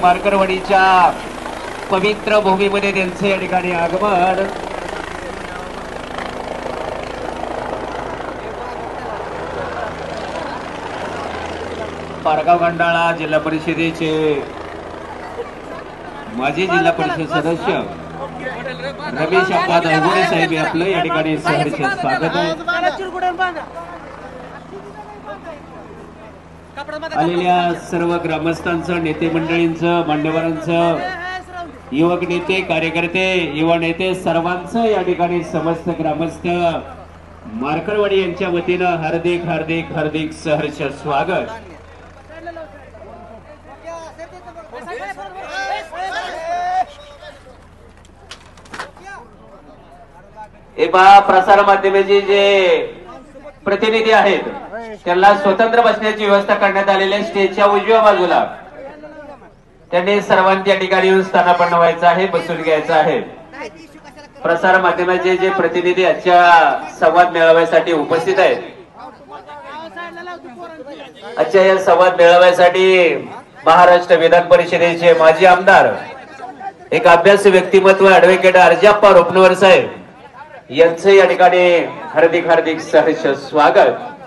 मार्करवाडीच्या पवित्र भूमीमध्ये त्यांचे या ठिकाणी आगमन। पारगाव खंडाळा जिल्हा परिषदेचे माजी जिल्हा परिषद सदस्य रमेश अप्पा दळगुडे साहेब आपलं या ठिकाणी सहर्ष स्वागत आहे। आलेल्या सर्व ग्रामस्थांचं, नेते मंडळींचं, मान्यवरांचं, युवक नेते, कार्यकर्ते, युवा नेते सर्वांचं या ठिकाणी समस्त ग्रामस्थ मार्करवाडी यांच्या वतीनं हार्दिक हार्दिक हार्दिक सहर्ष स्वागत। हे पहा, प्रसार माध्यमाचे जे प्रतिनिधी आहेत त्यांना स्वतंत्र बसण्याची व्यवस्था करण्यात आलेली आहे। स्टेजच्या उजव्या बाजूला त्यांनी सर्वांच्या ठिकाणी येऊन स्थानापन्न व्हायचं आहे, बसून घ्यायचं आहे। प्रसार माध्यमाचे जे प्रतिनिधी आजच्या संवाद मेळाव्यासाठी उपस्थित आहेत, आजच्या या संवाद मेळाव्यासाठी महाराष्ट्र विधान परिषदेचे माजी आमदार, एक अभ्यास व्यक्तिमत्व ऍडव्होकेट अर्जाप्पा रोपनवर साहेब यांचे या ठिकाणी हार्दिक हार्दिक सहर्ष स्वागत।